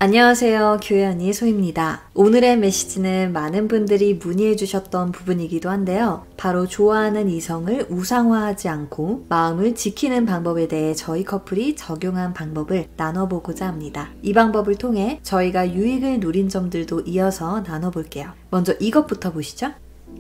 안녕하세요. 교회 언니 소희입니다. 오늘의 메시지는 많은 분들이 문의해 주셨던 부분이기도 한데요. 바로 좋아하는 이성을 우상화하지 않고 마음을 지키는 방법에 대해 저희 커플이 적용한 방법을 나눠보고자 합니다. 이 방법을 통해 저희가 유익을 누린 점들도 이어서 나눠볼게요. 먼저 이것부터 보시죠.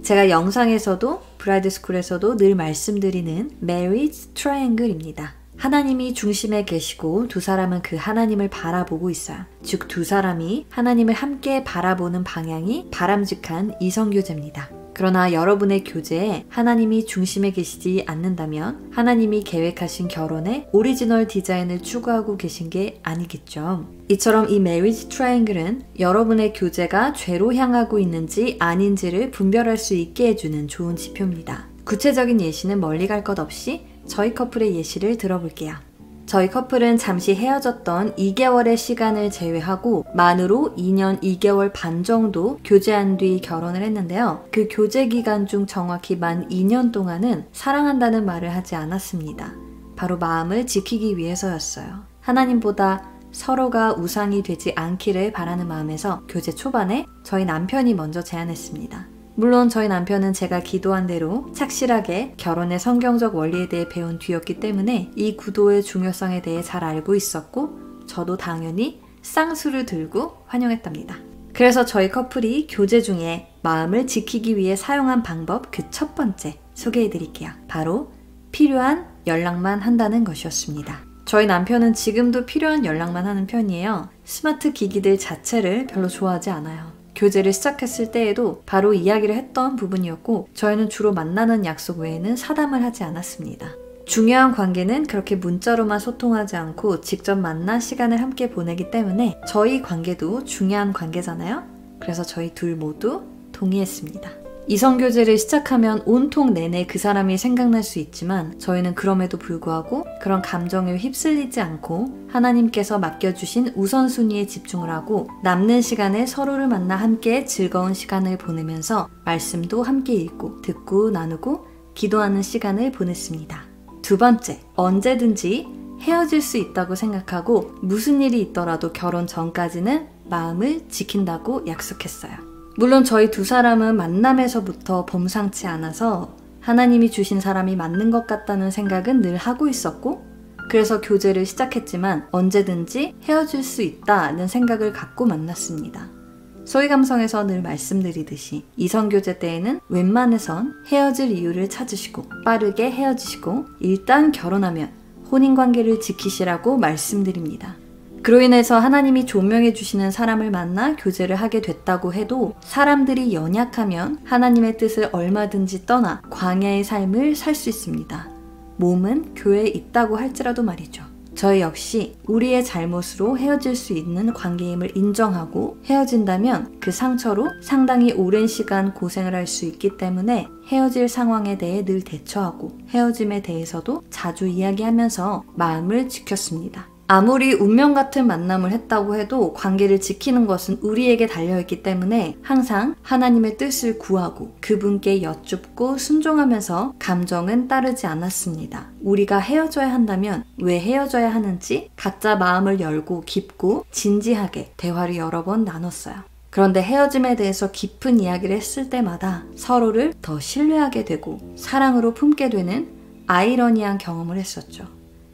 제가 영상에서도 브라이드 스쿨에서도 늘 말씀드리는 Marriage Triangle입니다. 하나님이 중심에 계시고 두 사람은 그 하나님을 바라보고 있어요. 즉 두 사람이 하나님을 함께 바라보는 방향이 바람직한 이성교제입니다. 그러나 여러분의 교제에 하나님이 중심에 계시지 않는다면 하나님이 계획하신 결혼의 오리지널 디자인을 추구하고 계신 게 아니겠죠. 이처럼 이 Marriage Triangle은 여러분의 교제가 죄로 향하고 있는지 아닌지를 분별할 수 있게 해주는 좋은 지표입니다. 구체적인 예시는 멀리 갈 것 없이 저희 커플의 예시를 들어볼게요. 저희 커플은 잠시 헤어졌던 2개월의 시간을 제외하고 만으로 2년 2개월 반 정도 교제한 뒤 결혼을 했는데요. 그 교제 기간 중 정확히 만 2년 동안은 사랑한다는 말을 하지 않았습니다. 바로 마음을 지키기 위해서였어요. 하나님보다 서로가 우상이 되지 않기를 바라는 마음에서 교제 초반에 저희 남편이 먼저 제안했습니다. 물론 저희 남편은 제가 기도한 대로 착실하게 결혼의 성경적 원리에 대해 배운 뒤였기 때문에 이 구도의 중요성에 대해 잘 알고 있었고 저도 당연히 쌍수를 들고 환영했답니다. 그래서 저희 커플이 교제 중에 마음을 지키기 위해 사용한 방법 그 첫 번째 소개해드릴게요. 바로 필요한 연락만 한다는 것이었습니다. 저희 남편은 지금도 필요한 연락만 하는 편이에요. 스마트 기기들 자체를 별로 좋아하지 않아요. 교제를 시작했을 때에도 바로 이야기를 했던 부분이었고 저희는 주로 만나는 약속 외에는 사담을 하지 않았습니다. 중요한 관계는 그렇게 문자로만 소통하지 않고 직접 만나 시간을 함께 보내기 때문에 저희 관계도 중요한 관계잖아요. 그래서 저희 둘 모두 동의했습니다. 이성교제를 시작하면 온통 내내 그 사람이 생각날 수 있지만 저희는 그럼에도 불구하고 그런 감정에 휩쓸리지 않고 하나님께서 맡겨주신 우선순위에 집중을 하고 남는 시간에 서로를 만나 함께 즐거운 시간을 보내면서 말씀도 함께 읽고 듣고 나누고 기도하는 시간을 보냈습니다. 두 번째, 언제든지 헤어질 수 있다고 생각하고 무슨 일이 있더라도 결혼 전까지는 마음을 지킨다고 약속했어요. 물론 저희 두 사람은 만남에서부터 범상치 않아서 하나님이 주신 사람이 맞는 것 같다는 생각은 늘 하고 있었고 그래서 교제를 시작했지만 언제든지 헤어질 수 있다는 생각을 갖고 만났습니다. 소위 감성에서 늘 말씀드리듯이 이성교제 때에는 웬만해선 헤어질 이유를 찾으시고 빠르게 헤어지시고 일단 결혼하면 혼인관계를 지키시라고 말씀드립니다. 그로 인해서 하나님이 조명해 주시는 사람을 만나 교제를 하게 됐다고 해도 사람들이 연약하면 하나님의 뜻을 얼마든지 떠나 광야의 삶을 살 수 있습니다. 몸은 교회에 있다고 할지라도 말이죠. 저희 역시 우리의 잘못으로 헤어질 수 있는 관계임을 인정하고 헤어진다면 그 상처로 상당히 오랜 시간 고생을 할 수 있기 때문에 헤어질 상황에 대해 늘 대처하고 헤어짐에 대해서도 자주 이야기하면서 마음을 지켰습니다. 아무리 운명 같은 만남을 했다고 해도 관계를 지키는 것은 우리에게 달려있기 때문에 항상 하나님의 뜻을 구하고 그분께 여쭙고 순종하면서 감정은 따르지 않았습니다. 우리가 헤어져야 한다면 왜 헤어져야 하는지 각자 마음을 열고 깊고 진지하게 대화를 여러 번 나눴어요. 그런데 헤어짐에 대해서 깊은 이야기를 했을 때마다 서로를 더 신뢰하게 되고 사랑으로 품게 되는 아이러니한 경험을 했었죠.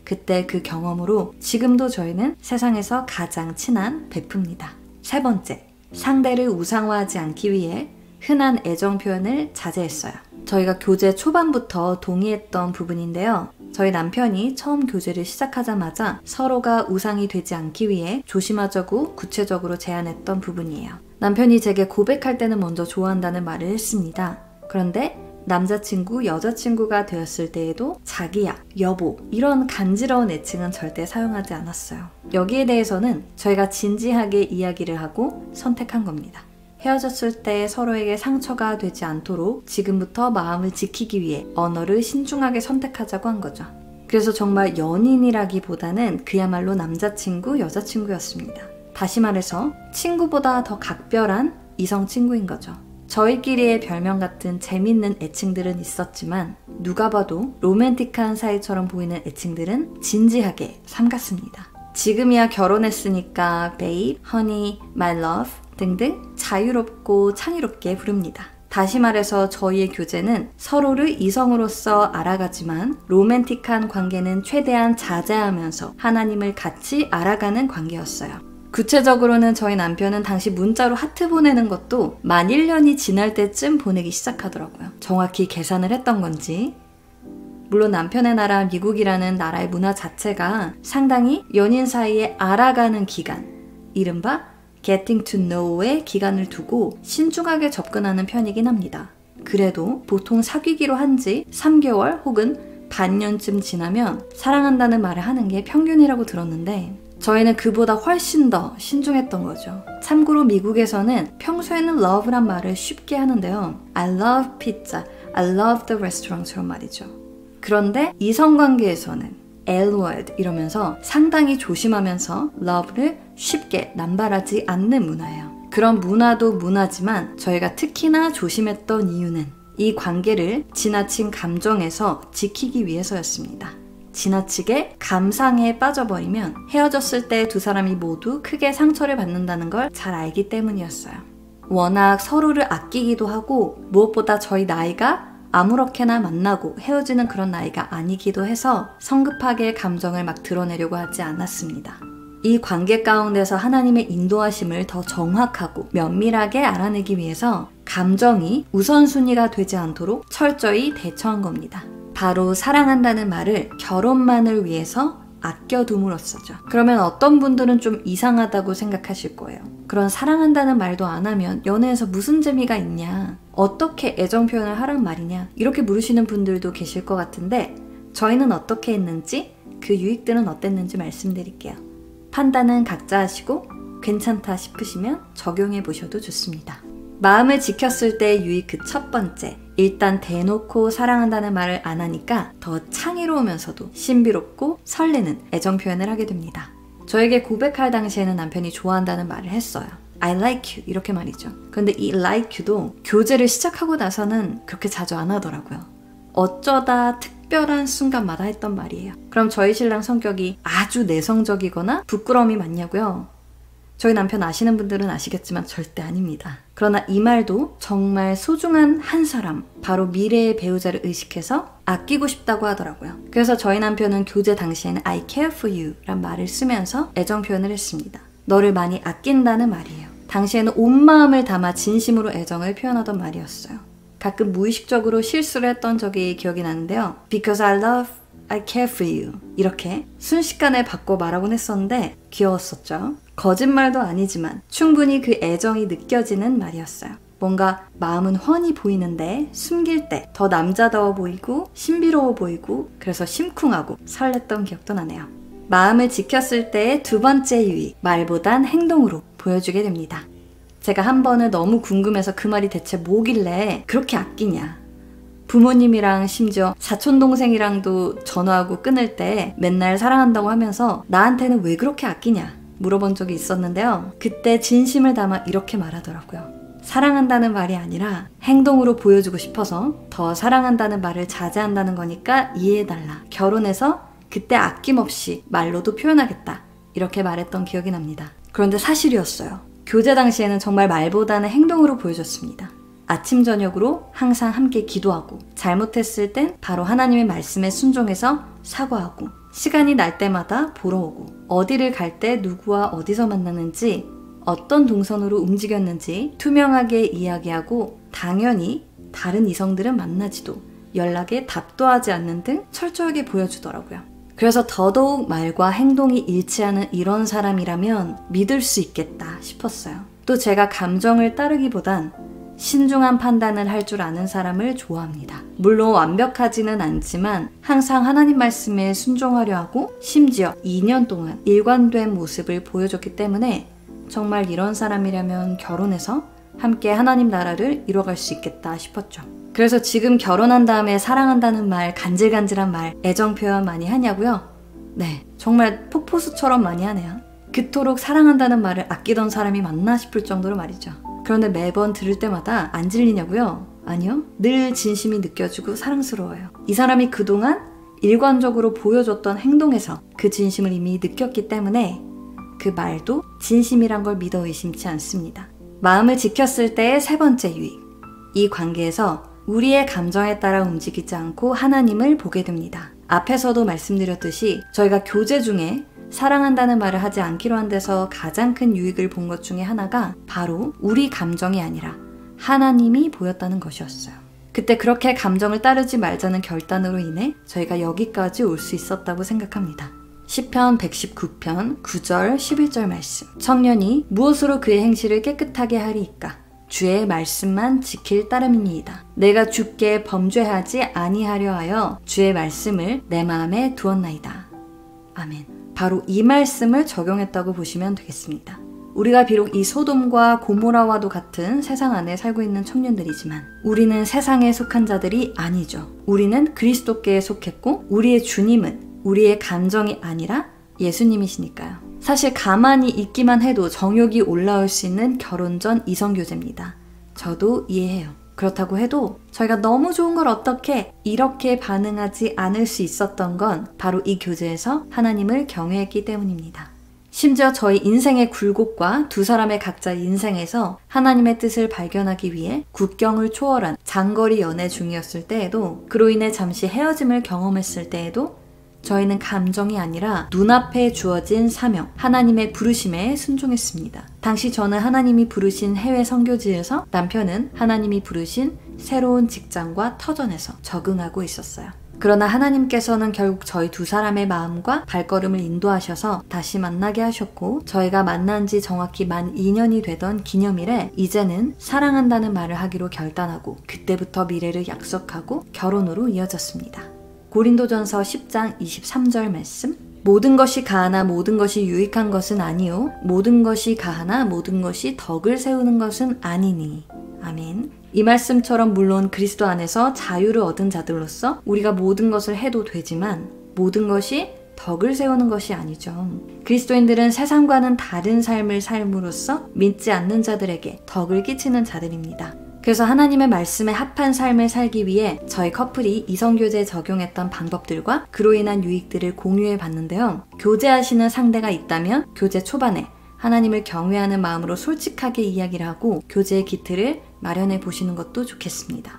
그때 그 경험으로 지금도 저희는 세상에서 가장 친한 베프입니다. 세 번째, 상대를 우상화하지 않기 위해 흔한 애정 표현을 자제했어요. 저희가 교제 초반부터 동의했던 부분인데요. 저희 남편이 처음 교제를 시작하자마자 서로가 우상이 되지 않기 위해 조심하자고 구체적으로 제안했던 부분이에요. 남편이 제게 고백할 때는 먼저 좋아한다는 말을 했습니다. 그런데 남자친구, 여자친구가 되었을 때에도 자기야, 여보 이런 간지러운 애칭은 절대 사용하지 않았어요. 여기에 대해서는 저희가 진지하게 이야기를 하고 선택한 겁니다. 헤어졌을 때 서로에게 상처가 되지 않도록 지금부터 마음을 지키기 위해 언어를 신중하게 선택하자고 한 거죠. 그래서 정말 연인이라기보다는 그야말로 남자친구, 여자친구였습니다. 다시 말해서 친구보다 더 각별한 이성 친구인 거죠. 저희끼리의 별명 같은 재밌는 애칭들은 있었지만 누가 봐도 로맨틱한 사이처럼 보이는 애칭들은 진지하게 삼갔습니다. 지금이야 결혼했으니까 babe, honey, my love 등등 자유롭고 창의롭게 부릅니다. 다시 말해서 저희의 교제는 서로를 이성으로서 알아가지만 로맨틱한 관계는 최대한 자제하면서 하나님을 같이 알아가는 관계였어요. 구체적으로는 저희 남편은 당시 문자로 하트 보내는 것도 만 1년이 지날 때쯤 보내기 시작하더라고요. 정확히 계산을 했던 건지. 물론 남편의 나라 미국이라는 나라의 문화 자체가 상당히 연인 사이에 알아가는 기간, 이른바 getting to know의 기간을 두고 신중하게 접근하는 편이긴 합니다. 그래도 보통 사귀기로 한 지 3개월 혹은 반년쯤 지나면 사랑한다는 말을 하는 게 평균이라고 들었는데 저희는 그보다 훨씬 더 신중했던 거죠. 참고로 미국에서는 평소에는 love란 말을 쉽게 하는데요. I love pizza, I love the restaurant처럼 말이죠. 그런데 이성관계에서는 L-word 이러면서 상당히 조심하면서 love를 쉽게 남발하지 않는 문화예요. 그런 문화도 문화지만 저희가 특히나 조심했던 이유는 이 관계를 지나친 감정에서 지키기 위해서였습니다. 지나치게 감상에 빠져버리면 헤어졌을 때 두 사람이 모두 크게 상처를 받는다는 걸 잘 알기 때문이었어요. 워낙 서로를 아끼기도 하고 무엇보다 저희 나이가 아무렇게나 만나고 헤어지는 그런 나이가 아니기도 해서 성급하게 감정을 막 드러내려고 하지 않았습니다. 이 관계 가운데서 하나님의 인도하심을 더 정확하고 면밀하게 알아내기 위해서 감정이 우선순위가 되지 않도록 철저히 대처한 겁니다. 바로 사랑한다는 말을 결혼만을 위해서 아껴둠으로써죠. 그러면 어떤 분들은 좀 이상하다고 생각하실 거예요. 그런 사랑한다는 말도 안 하면 연애에서 무슨 재미가 있냐? 어떻게 애정 표현을 하란 말이냐? 이렇게 물으시는 분들도 계실 것 같은데 저희는 어떻게 했는지 그 유익들은 어땠는지 말씀드릴게요. 판단은 각자 하시고 괜찮다 싶으시면 적용해 보셔도 좋습니다. 마음을 지켰을 때 유익 그 첫 번째, 일단 대놓고 사랑한다는 말을 안 하니까 더 창의로우면서도 신비롭고 설레는 애정 표현을 하게 됩니다. 저에게 고백할 당시에는 남편이 좋아한다는 말을 했어요. I like you 이렇게 말이죠. 그런데 이 like you도 교제를 시작하고 나서는 그렇게 자주 안 하더라고요. 어쩌다 특별한 순간마다 했던 말이에요. 그럼 저희 신랑 성격이 아주 내성적이거나 부끄러움이 많냐고요? 저희 남편 아시는 분들은 아시겠지만 절대 아닙니다. 그러나 이 말도 정말 소중한 한 사람, 바로 미래의 배우자를 의식해서 아끼고 싶다고 하더라고요. 그래서 저희 남편은 교제 당시에는 I care for you 란 말을 쓰면서 애정 표현을 했습니다. 너를 많이 아낀다는 말이에요. 당시에는 온 마음을 담아 진심으로 애정을 표현하던 말이었어요. 가끔 무의식적으로 실수를 했던 적이 기억이 나는데요. Because I love, I care for you 이렇게 순식간에 바꿔 말하곤 했었는데 귀여웠었죠. 거짓말도 아니지만 충분히 그 애정이 느껴지는 말이었어요. 뭔가 마음은 훤히 보이는데 숨길 때 더 남자다워 보이고 신비로워 보이고 그래서 심쿵하고 설렜던 기억도 나네요. 마음을 지켰을 때의 두 번째 유익, 말보단 행동으로 보여주게 됩니다. 제가 한 번은 너무 궁금해서 그 말이 대체 뭐길래 그렇게 아끼냐. 부모님이랑 심지어 사촌동생이랑도 전화하고 끊을 때 맨날 사랑한다고 하면서 나한테는 왜 그렇게 아끼냐 물어본 적이 있었는데요. 그때 진심을 담아 이렇게 말하더라고요. 사랑한다는 말이 아니라 행동으로 보여주고 싶어서 더 사랑한다는 말을 자제한다는 거니까 이해해달라. 결혼해서 그때 아낌없이 말로도 표현하겠다. 이렇게 말했던 기억이 납니다. 그런데 사실이었어요. 교제 당시에는 정말 말보다는 행동으로 보여줬습니다. 아침 저녁으로 항상 함께 기도하고 잘못했을 땐 바로 하나님의 말씀에 순종해서 사과하고 시간이 날 때마다 보러 오고 어디를 갈 때 누구와 어디서 만나는지 어떤 동선으로 움직였는지 투명하게 이야기하고 당연히 다른 이성들은 만나지도 연락에 답도 하지 않는 등 철저하게 보여주더라고요. 그래서 더더욱 말과 행동이 일치하는 이런 사람이라면 믿을 수 있겠다 싶었어요. 또 제가 감정을 따르기보단 신중한 판단을 할 줄 아는 사람을 좋아합니다. 물론 완벽하지는 않지만 항상 하나님 말씀에 순종하려 하고 심지어 2년 동안 일관된 모습을 보여줬기 때문에 정말 이런 사람이라면 결혼해서 함께 하나님 나라를 이뤄갈 수 있겠다 싶었죠. 그래서 지금 결혼한 다음에 사랑한다는 말, 간질간질한 말, 애정 표현 많이 하냐고요? 네, 정말 폭포수처럼 많이 하네요. 그토록 사랑한다는 말을 아끼던 사람이 맞나 싶을 정도로 말이죠. 그런데 매번 들을 때마다 안 질리냐고요? 아니요. 늘 진심이 느껴지고 사랑스러워요. 이 사람이 그동안 일관적으로 보여줬던 행동에서 그 진심을 이미 느꼈기 때문에 그 말도 진심이란 걸 믿어 의심치 않습니다. 마음을 지켰을 때의 세 번째 유익. 이 관계에서 우리의 감정에 따라 움직이지 않고 하나님을 보게 됩니다. 앞에서도 말씀드렸듯이 저희가 교제 중에 사랑한다는 말을 하지 않기로 한 데서 가장 큰 유익을 본 것 중에 하나가 바로 우리 감정이 아니라 하나님이 보였다는 것이었어요. 그때 그렇게 감정을 따르지 말자는 결단으로 인해 저희가 여기까지 올 수 있었다고 생각합니다. 시편 119편 9절 11절 말씀. 청년이 무엇으로 그의 행실을 깨끗하게 하리이까? 주의 말씀만 지킬 따름이니이다. 내가 주께 범죄하지 아니하려 하여 주의 말씀을 내 마음에 두었나이다. 아멘. 바로 이 말씀을 적용했다고 보시면 되겠습니다. 우리가 비록 이 소돔과 고모라와도 같은 세상 안에 살고 있는 청년들이지만 우리는 세상에 속한 자들이 아니죠. 우리는 그리스도께에 속했고 우리의 주님은 우리의 감정이 아니라 예수님이시니까요. 사실 가만히 있기만 해도 정욕이 올라올 수 있는 결혼 전 이성교제입니다. 저도 이해해요. 그렇다고 해도 저희가 너무 좋은 걸 어떻게 이렇게 반응하지 않을 수 있었던 건 바로 이 교제에서 하나님을 경외했기 때문입니다. 심지어 저희 인생의 굴곡과 두 사람의 각자 인생에서 하나님의 뜻을 발견하기 위해 국경을 초월한 장거리 연애 중이었을 때에도 그로 인해 잠시 헤어짐을 경험했을 때에도 저희는 감정이 아니라 눈앞에 주어진 사명, 하나님의 부르심에 순종했습니다. 당시 저는 하나님이 부르신 해외 선교지에서 남편은 하나님이 부르신 새로운 직장과 터전에서 적응하고 있었어요. 그러나 하나님께서는 결국 저희 두 사람의 마음과 발걸음을 인도하셔서 다시 만나게 하셨고 저희가 만난 지 정확히 만 2년이 되던 기념일에 이제는 사랑한다는 말을 하기로 결단하고 그때부터 미래를 약속하고 결혼으로 이어졌습니다. 고린도전서 10장 23절 말씀. 모든 것이 가하나 모든 것이 유익한 것은 아니요 모든 것이 가하나 모든 것이 덕을 세우는 것은 아니니. 아멘. 이 말씀처럼 물론 그리스도 안에서 자유를 얻은 자들로서 우리가 모든 것을 해도 되지만 모든 것이 덕을 세우는 것이 아니죠. 그리스도인들은 세상과는 다른 삶을 삶으로써 믿지 않는 자들에게 덕을 끼치는 자들입니다. 그래서 하나님의 말씀에 합한 삶을 살기 위해 저희 커플이 이성교제에 적용했던 방법들과 그로 인한 유익들을 공유해 봤는데요. 교제하시는 상대가 있다면 교제 초반에 하나님을 경외하는 마음으로 솔직하게 이야기를 하고 교제의 기틀을 마련해 보시는 것도 좋겠습니다.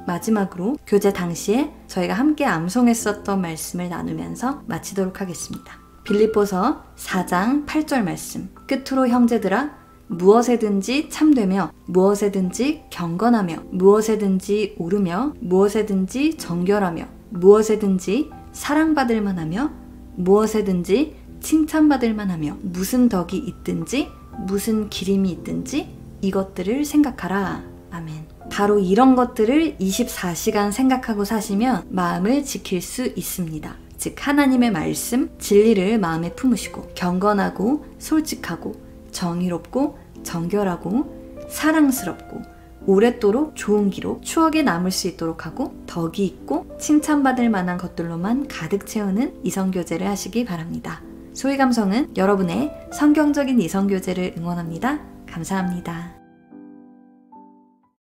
마지막으로 교제 당시에 저희가 함께 암송했었던 말씀을 나누면서 마치도록 하겠습니다. 빌립보서 4장 8절 말씀. 끝으로 형제들아 무엇에든지 참되며 무엇에든지 경건하며 무엇에든지 오르며 무엇에든지 정결하며 무엇에든지 사랑받을 만하며 무엇에든지 칭찬받을 만하며 무슨 덕이 있든지 무슨 기림이 있든지 이것들을 생각하라. 아멘. 바로 이런 것들을 24시간 생각하고 사시면 마음을 지킬 수 있습니다. 즉 하나님의 말씀, 진리를 마음에 품으시고 경건하고 솔직하고 정의롭고 정결하고 사랑스럽고 오랫도록 좋은 기록, 추억에 남을 수 있도록 하고 덕이 있고 칭찬받을 만한 것들로만 가득 채우는 이성교제를 하시기 바랍니다. 소희감성은 여러분의 성경적인 이성교제를 응원합니다. 감사합니다.